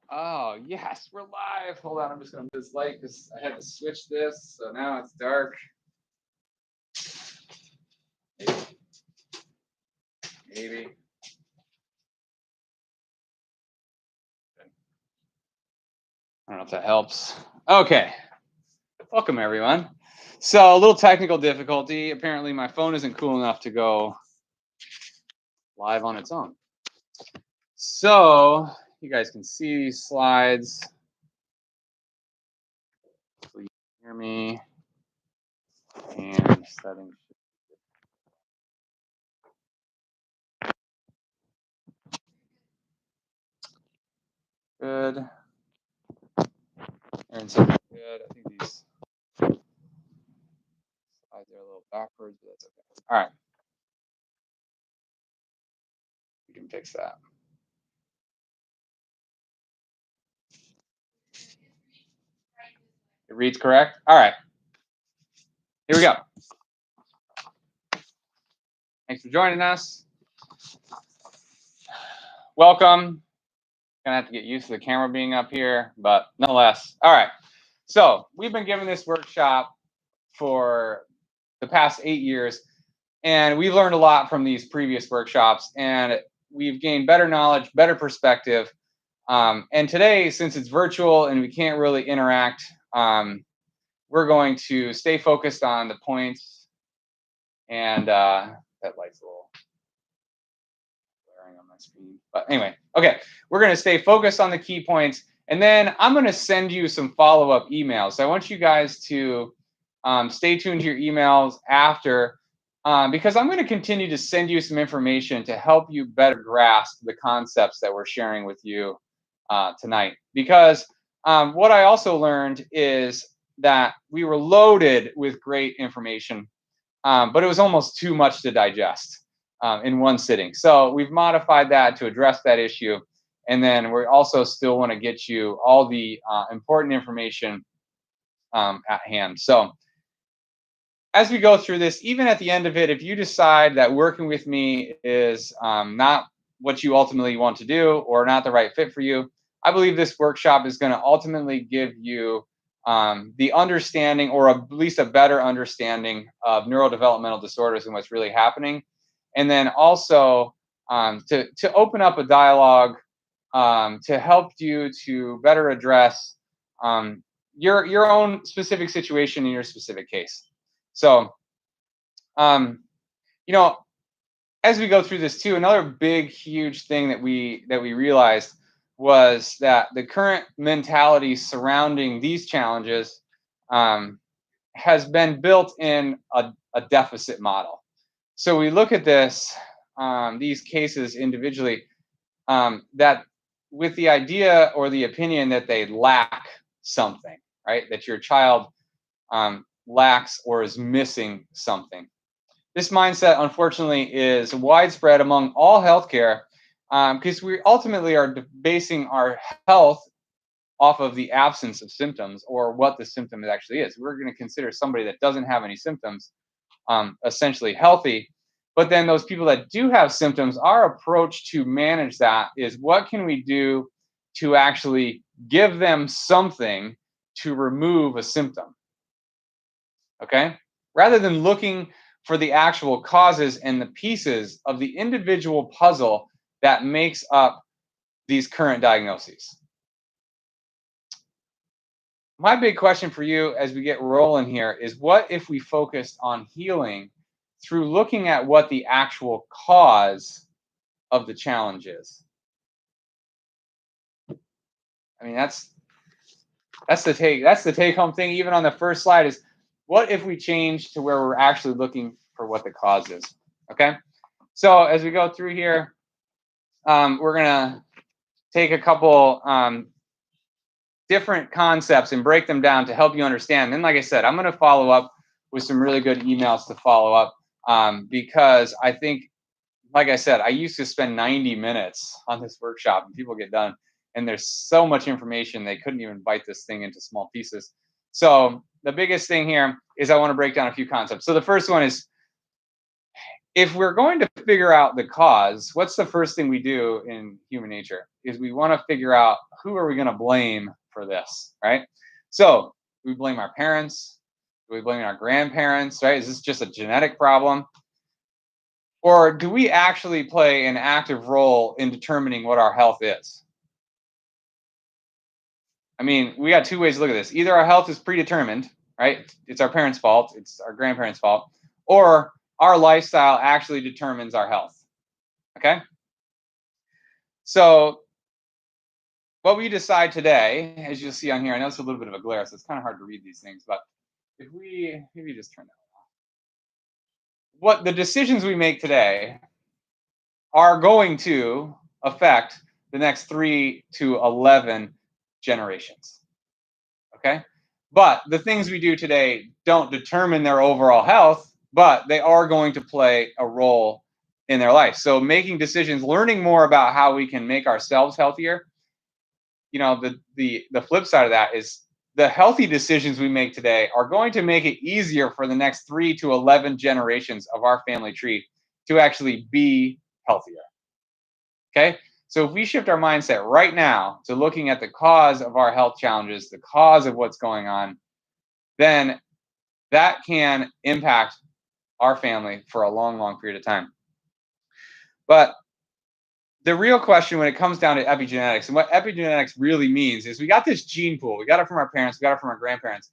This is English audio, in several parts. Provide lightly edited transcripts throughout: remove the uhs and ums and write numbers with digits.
Oh, yes, we're live. Hold on, I'm just going to move this light because I had to switch this, so now it's dark. Maybe. I don't know if that helps. Okay. Welcome, everyone. So, a little technical difficulty. Apparently, my phone isn't cool enough to go live on its own. So, you guys can see these slides. Please hear me. And settings. Good. Aaron said good. I think these slides are a little backwards, but that's okay. All right. We can fix that. It reads correct? All right. Here we go. Thanks for joining us. Welcome. Gonna have to get used to the camera being up here, but nonetheless. All right. So we've been giving this workshop for the past 8 years, and we've learned a lot from these previous workshops, and we've gained better knowledge, better perspective. And today, since it's virtual and we can't really interact, we're going to stay focused on the points. And that light's a little glaring on my screen. But anyway, okay, we're going to stay focused on the key points. And then I'm going to send you some follow-up emails. So I want you guys to stay tuned to your emails after, because I'm going to continue to send you some information to help you better grasp the concepts that we're sharing with you tonight. Because what I also learned is that we were loaded with great information, but it was almost too much to digest in one sitting. So we've modified that to address that issue. And then we also still want to get you all the important information at hand. So as we go through this, even at the end of it, if you decide that working with me is not what you ultimately want to do or not the right fit for you, I believe this workshop is going to ultimately give you the understanding, or at least a better understanding of neurodevelopmental disorders and what's really happening. And then also to open up a dialogue to help you to better address your own specific situation in your specific case. So, you know, as we go through this too, another big, huge thing that we realized was that the current mentality surrounding these challenges has been built in a deficit model. So we look at this, these cases individually, that with the idea or the opinion that they lack something, right? That your child lacks or is missing something. This mindset, unfortunately, is widespread among all healthcare because we ultimately are basing our health off of the absence of symptoms or what the symptom actually is. We're going to consider somebody that doesn't have any symptoms essentially healthy. But then those people that do have symptoms, our approach to manage that is what can we do to actually give them something to remove a symptom? Okay? Rather than looking for the actual causes and the pieces of the individual puzzle that makes up these current diagnoses. My big question for you as we get rolling here is, what if we focused on healing through looking at what the actual cause of the challenge is? I mean, that's the take home thing. Even on the first slide is, what if we change to where we're actually looking for what the cause is? Okay. So as we go through here, we're gonna take a couple different concepts and break them down to help you understand. And like I said, I'm gonna follow up with some really good emails to follow up because I think, like I said, I used to spend 90 minutes on this workshop and people get done. And there's so much information, they couldn't even bite this thing into small pieces. So the biggest thing here is I want to break down a few concepts. So the first one is if we're going to figure out the cause, what's the first thing we do in human nature? Is we want to figure out who are we going to blame for this, right? So we blame our parents, do we blame our grandparents, right? Is this just a genetic problem? Or do we actually play an active role in determining what our health is? I mean, we got two ways to look at this. Either our health is predetermined, right? It's our parents' fault, it's our grandparents' fault, or our lifestyle actually determines our health. Okay? So, what we decide today, as you'll see on here, I know it's a little bit of a glare, so it's kind of hard to read these things, but if we maybe just turn that off. What the decisions we make today are going to affect the next 3 to 11 generations. Okay? But the things we do today don't determine their overall health, but they are going to play a role in their life. So making decisions, learning more about how we can make ourselves healthier, the flip side of that is the healthy decisions we make today are going to make it easier for the next 3 to 11 generations of our family tree to actually be healthier. Okay? So if we shift our mindset right now to looking at the cause of our health challenges, the cause of what's going on, then that can impact our family for a long, long period of time. But the real question when it comes down to epigenetics, and what epigenetics really means is we got this gene pool. We got it from our parents, we got it from our grandparents.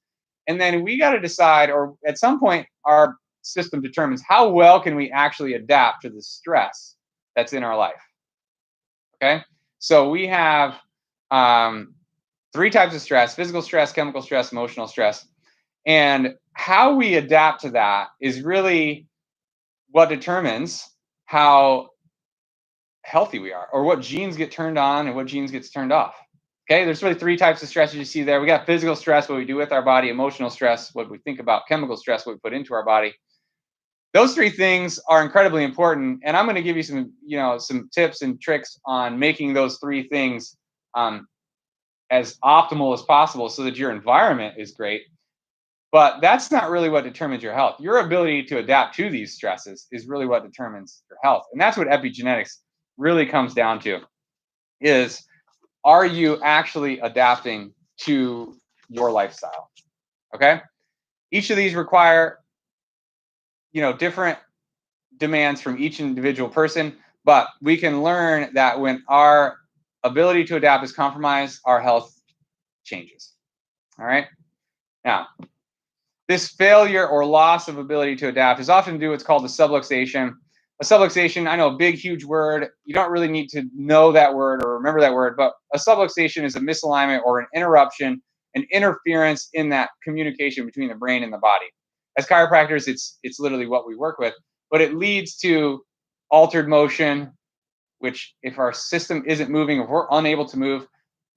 And then we got to decide, or at some point, our system determines how well can we actually adapt to the stress that's in our life. Okay? So we have 3 types of stress: physical stress, chemical stress, emotional stress. And how we adapt to that is really what determines how healthy we are, or what genes get turned on and what genes gets turned off. Okay, there's really 3 types of stress you see there. We got physical stress, what we do with our body; emotional stress, what we think about; chemical stress, what we put into our body. Those 3 things are incredibly important, and I'm going to give you some tips and tricks on making those 3 things as optimal as possible so that your environment is great. But that's not really what determines your health. Your ability to adapt to these stresses is really what determines your health. And that's what epigenetics really comes down to, is, are you actually adapting to your lifestyle? Okay? Each of these require, different demands from each individual person, but we can learn that when our ability to adapt is compromised, our health changes. All right? Now, this failure or loss of ability to adapt is often due to what's called a subluxation. A subluxation, I know, a big, huge word. You don't really need to know that word or remember that word, but a subluxation is a misalignment or an interruption, an interference in that communication between the brain and the body. As chiropractors, it's literally what we work with, but it leads to altered motion, which if our system isn't moving, if we're unable to move,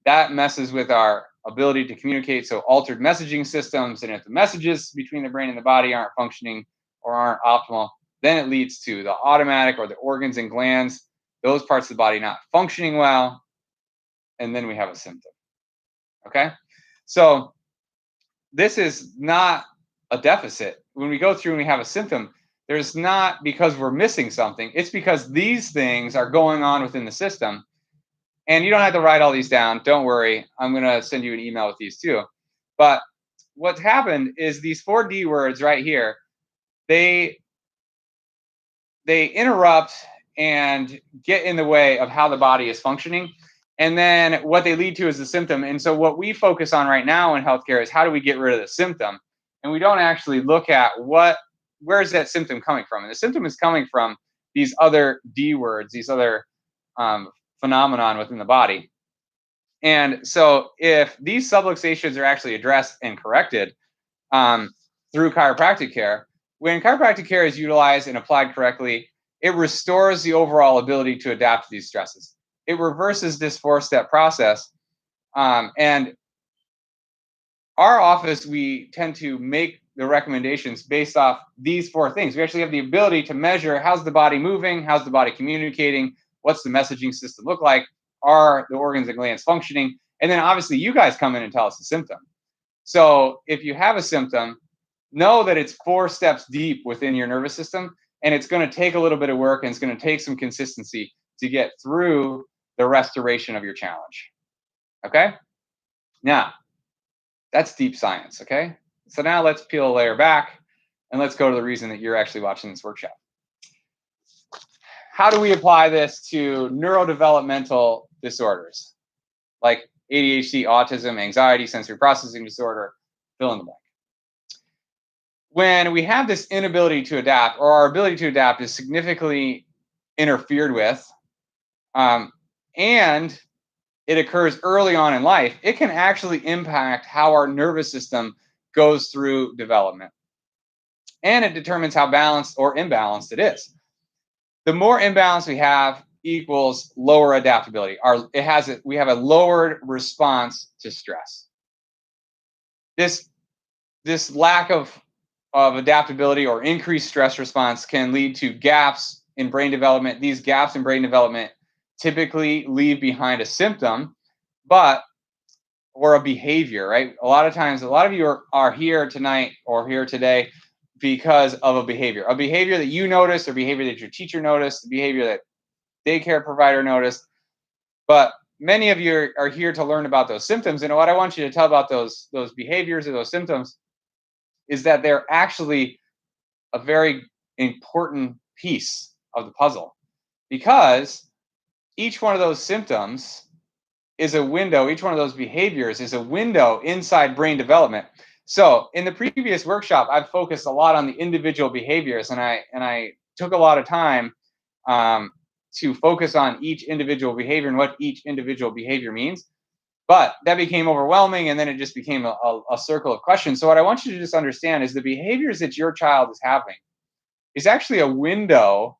that messes with our ability to communicate. So altered messaging systems, and if the messages between the brain and the body aren't functioning or aren't optimal, then it leads to the automatic or the organs and glands, those parts of the body not functioning well, and then we have a symptom. Okay? So this is not a deficit. When we go through and we have a symptom, there's not because we're missing something. It's because these things are going on within the system. And you don't have to write all these down. Don't worry. I'm going to send you an email with these too. But what's happened is these 4 D words right here, they interrupt and get in the way of how the body is functioning. And then what they lead to is the symptom. And so what we focus on right now in healthcare is how do we get rid of the symptom? And we don't actually look at where's that symptom coming from? And the symptom is coming from these other D words, these other phenomenon within the body. And so if these subluxations are actually addressed and corrected through chiropractic care, when chiropractic care is utilized and applied correctly, it restores the overall ability to adapt to these stresses. It reverses this 4-step process. And our office, we tend to make the recommendations based off these 4 things. We actually have the ability to measure how's the body moving, how's the body communicating, what's the messaging system look like, are the organs and glands functioning, and then obviously you guys come in and tell us the symptom. So if you have a symptom, know that it's 4 steps deep within your nervous system, And it's going to take a little bit of work, and it's going to take some consistency to get through the restoration of your challenge. Okay? Now, that's deep science. Okay? So now let's peel a layer back and let's go to the reason that you're actually watching this workshop. How do we apply this to neurodevelopmental disorders like ADHD, autism, anxiety, sensory processing disorder, fill in the blank? When we have this inability to adapt, or our ability to adapt is significantly interfered with, and it occurs early on in life, it can actually impact how our nervous system goes through development. And it determines how balanced or imbalanced it is. The more imbalance we have equals lower adaptability. We have a lowered response to stress. This lack of adaptability or increased stress response can lead to gaps in brain development. These gaps in brain development typically leave behind a symptom, or a behavior, right? A lot of times, a lot of you are here tonight or here today because of a behavior that you noticed, or behavior that your teacher noticed, the behavior that daycare provider noticed. But many of you are here to learn about those symptoms. And what I want you to tell about those behaviors or those symptoms is that they're actually a very important piece of the puzzle, because each one of those symptoms is a window, each one of those behaviors is a window inside brain development. So in the previous workshop, I've focused a lot on the individual behaviors, and I took a lot of time to focus on each individual behavior and what each individual behavior means. But that became overwhelming, and then it just became a circle of questions. So what I want you to just understand is the behaviors that your child is having is actually a window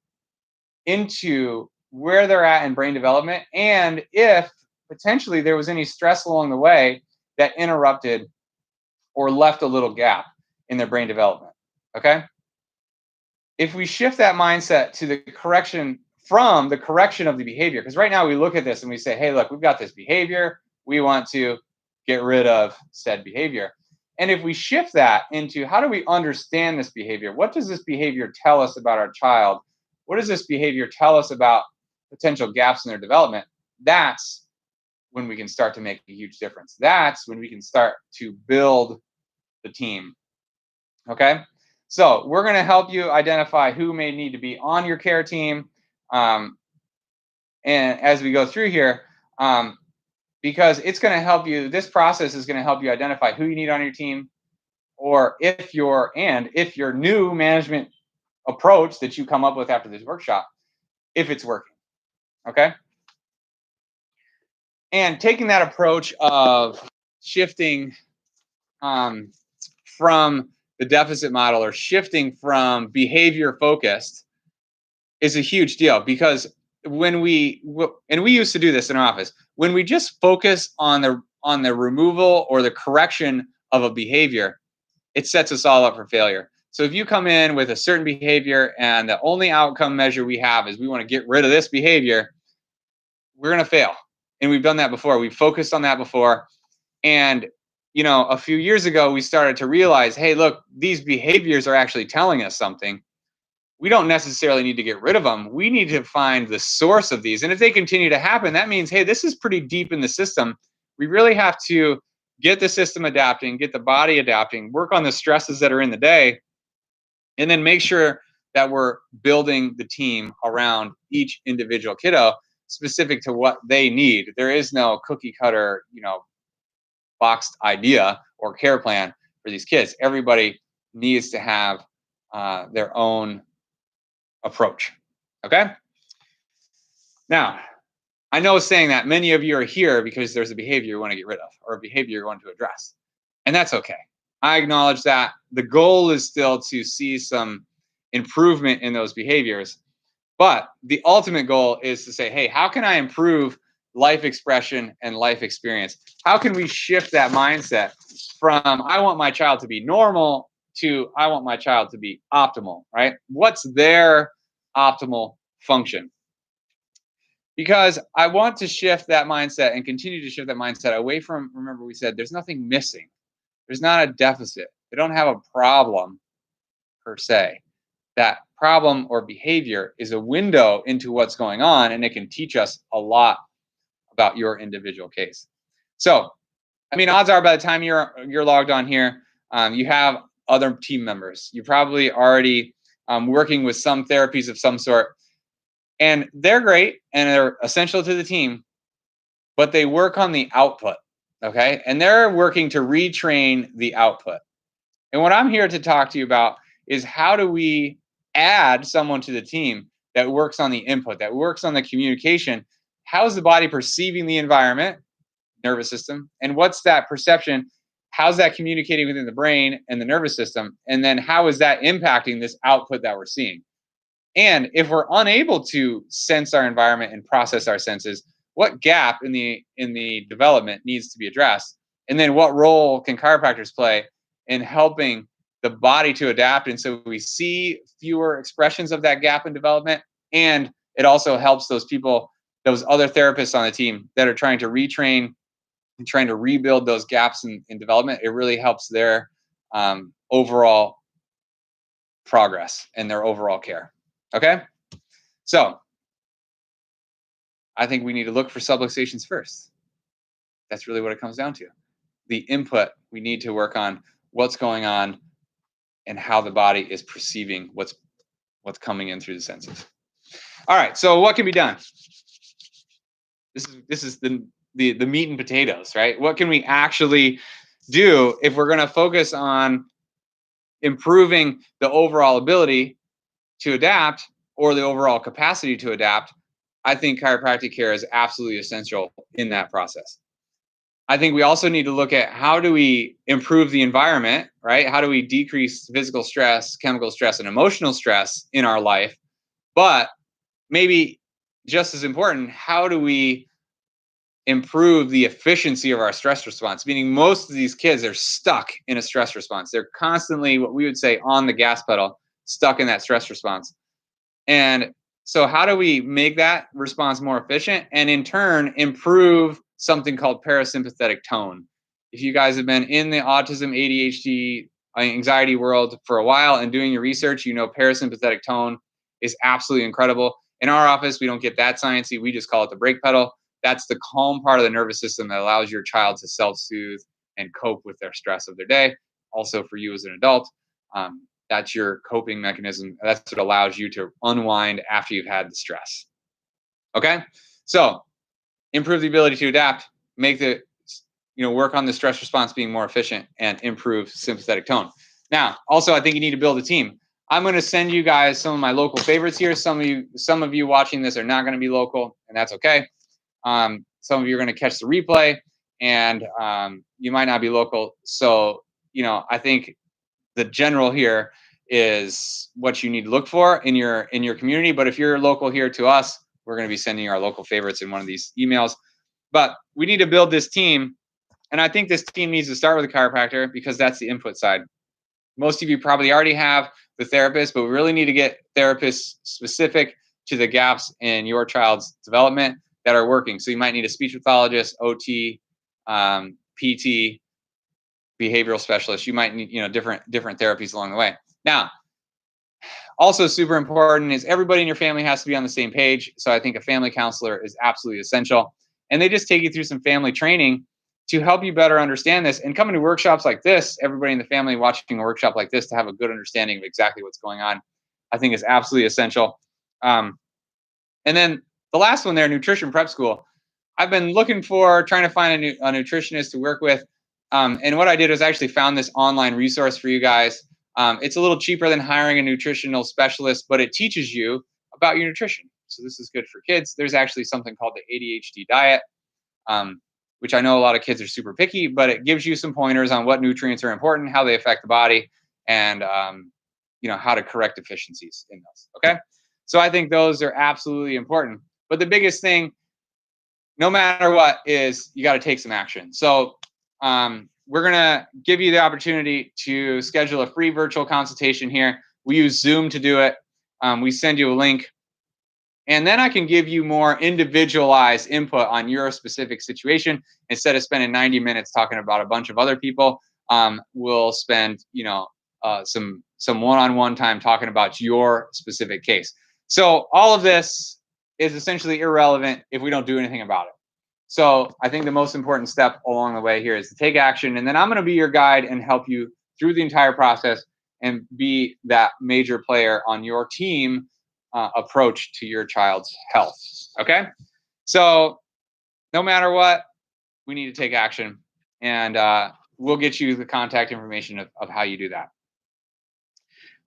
into where they're at in brain development, and if potentially there was any stress along the way that interrupted or left a little gap in their brain development. Okay? If we shift that mindset to the correction of the behavior, because right now we look at this and we say, hey, look, we've got this behavior, we want to get rid of said behavior. And if we shift that into how do we understand this behavior? What does this behavior tell us about our child? What does this behavior tell us about potential gaps in their development? That's when we can start to make a huge difference. That's when we can start to build the team. Okay? So we're going to help you identify who may need to be on your care team. And as we go through here, because it's going to help you, this process is going to help you identify who you need on your team, or if your new management approach that you come up with after this workshop, if it's working. Okay? And taking that approach of shifting from the deficit model, or shifting from behavior focused, is a huge deal, because when we used to do this in our office, when we just focus on the removal or the correction of a behavior, it sets us all up for failure. So if you come in with a certain behavior and the only outcome measure we have is we want to get rid of this behavior, we're going to fail. And we've done that before. We've focused on that before. And a few years ago, we started to realize, hey, look, these behaviors are actually telling us something. We don't necessarily need to get rid of them. We need to find the source of these. And if they continue to happen, that means, hey, this is pretty deep in the system. We really have to get the system adapting, get the body adapting, work on the stresses that are in the day, and then make sure that we're building the team around each individual kiddo specific to what they need. There is no cookie cutter, boxed idea or care plan for these kids. Everybody needs to have their own approach. Okay? Now, I know saying that many of you are here because there's a behavior you want to get rid of, or a behavior you want to address. And that's okay. I acknowledge that. The goal is still to see some improvement in those behaviors. But the ultimate goal is to say, hey, how can I improve life expression and life experience? How can we shift that mindset from I want my child to be normal to I want my child to be optimal, right? What's their optimal function? Because I want to shift that mindset and continue to shift that mindset away from, remember we said there's nothing missing. There's not a deficit. They don't have a problem per se. that problem or behavior is a window into what's going on, and it can teach us a lot about your individual case. So, I mean, odds are by the time you're logged on here, you have other team members. You're probably already working with some therapies of some sort, and they're great and they're essential to the team, but they work on the output, okay? And they're working to retrain the output. And what I'm here to talk to you about is how do we add someone to the team that works on the input, that works on the communication? How's the body perceiving the environment, nervous system, and what's that perception? How's that communicating within the brain and the nervous system? And then how is that impacting this output that we're seeing? And if we're unable to sense our environment and process our senses, what gap in the development needs to be addressed? And then what role can chiropractors play in helping the body to adapt? And so we see fewer expressions of that gap in development. And it also helps those people, those other therapists on the team that are trying to retrain and trying to rebuild those gaps in development. It really helps their overall progress and their overall care. Okay, so I think we need to look for subluxations first. That's really what it comes down to. The input, we need to work on what's going on and how the body is perceiving what's coming in through the senses. All right, so what can be done? This is the meat and potatoes, right? What can we actually do if we're going to focus on improving the overall ability to adapt or the overall capacity to adapt? I think chiropractic care is absolutely essential in that process. I think we also need to look at how do we improve the environment, right? How do we decrease physical stress, chemical stress, and emotional stress in our life? But maybe just as important, how do we improve the efficiency of our stress response? Meaning most of these kids are stuck in a stress response. They're constantly, what we would say, on the gas pedal, stuck in that stress response. And so how do we make that response more efficient and in turn improve something called parasympathetic tone? If you guys have been in the autism, ADHD, anxiety world for a while and doing your research, you know parasympathetic tone is absolutely incredible. In our office, we don't get that sciencey. We just call it the brake pedal. That's the calm part of the nervous system that allows your child to self-soothe and cope with their stress of their day. Also for you as an adult, that's your coping mechanism. That's what allows you to unwind after you've had the stress. Okay, so improve the ability to adapt, make the work on the stress response being more efficient, and improve sympathetic tone. Now, also, I think you need to build a team. I'm going to send you guys some of my local favorites here. Some of you watching this are not going to be local, and that's okay. Some of you are going to catch the replay, and you might not be local. So, I think the general here is what you need to look for in your community. But if you're local here to us, we're going to be sending you our local favorites in one of these emails. But we need to build this team. And I think this team needs to start with a chiropractor because that's the input side. Most of you probably already have the therapist, but we really need to get therapists specific to the gaps in your child's development that are working. So you might need a speech pathologist, OT, PT, behavioral specialist. You might need, different therapies along the way. Now, also super important is everybody in your family has to be on the same page. So I think a family counselor is absolutely essential. And they just take you through some family training to help you better understand this and coming to workshops like this, everybody in the family watching a workshop like this to have a good understanding of exactly what's going on, I think is absolutely essential. And then the last one there, nutrition prep school. I've been trying to find a nutritionist to work with. And what I did was actually found this online resource for you guys. It's a little cheaper than hiring a nutritional specialist, but it teaches you about your nutrition. So this is good for kids. There's actually something called the ADHD diet, which I know a lot of kids are super picky, but it gives you some pointers on what nutrients are important, how they affect the body, and how to correct deficiencies in those. Okay, so I think those are absolutely important. But the biggest thing, no matter what, is you got to take some action. So we're going to give you the opportunity to schedule a free virtual consultation here. We use Zoom to do it. We send you a link. And then I can give you more individualized input on your specific situation. Instead of spending 90 minutes talking about a bunch of other people, we'll spend, some some one-on-one time talking about your specific case. So all of this is essentially irrelevant if we don't do anything about it. So I think the most important step along the way here is to take action. And then I'm going to be your guide and help you through the entire process and be that major player on your team approach to your child's health. Okay. So no matter what, we need to take action, and we'll get you the contact information of how you do that.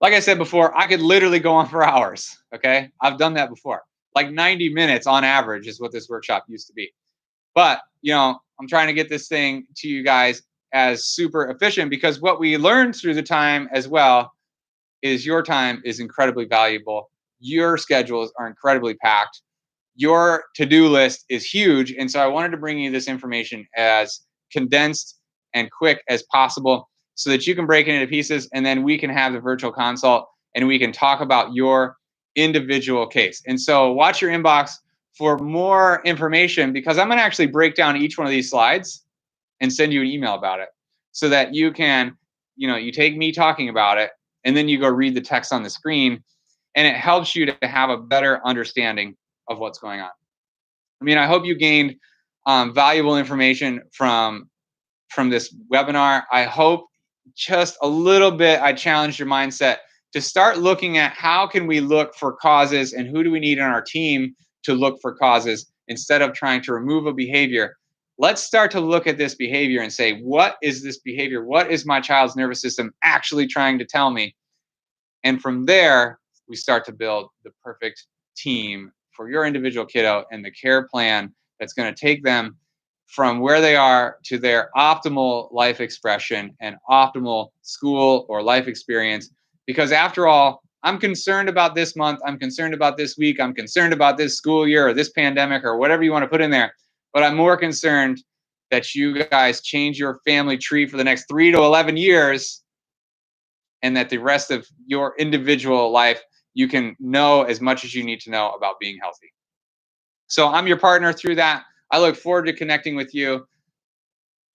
Like I said before, I could literally go on for hours. Okay. I've done that before. Like 90 minutes on average is what this workshop used to be. But, I'm trying to get this thing to you guys as super efficient, because what we learned through the time as well is your time is incredibly valuable. Your schedules are incredibly packed. Your to-do list is huge. And so I wanted to bring you this information as condensed and quick as possible so that you can break it into pieces, and then we can have the virtual consult and we can talk about your individual case. And so watch your inbox for more information, because I'm going to actually break down each one of these slides and send you an email about it so that you can, you take me talking about it and then you go read the text on the screen, and it helps you to have a better understanding of what's going on. I mean, I hope you gained valuable information from this webinar. I hope just a little bit I challenged your mindset to start looking at how can we look for causes and who do we need on our team to look for causes instead of trying to remove a behavior. Let's start to look at this behavior and say, what is this behavior? What is my child's nervous system actually trying to tell me? And from there, we start to build the perfect team for your individual kiddo and the care plan that's going to take them from where they are to their optimal life expression and optimal school or life experience. Because after all, I'm concerned about this month, I'm concerned about this week, I'm concerned about this school year or this pandemic or whatever you want to put in there. But I'm more concerned that you guys change your family tree for the next 3 to 11 years, and that the rest of your individual life, you can know as much as you need to know about being healthy. So I'm your partner through that. I look forward to connecting with you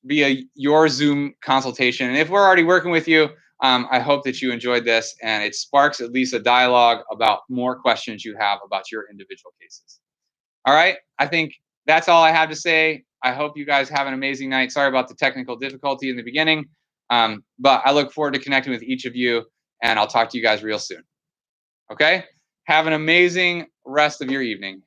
via your Zoom consultation. And if we're already working with you, I hope that you enjoyed this and it sparks at least a dialogue about more questions you have about your individual cases. All right. I think that's all I have to say. I hope you guys have an amazing night. Sorry about the technical difficulty in the beginning, but I look forward to connecting with each of you, and I'll talk to you guys real soon. Okay. Have an amazing rest of your evening.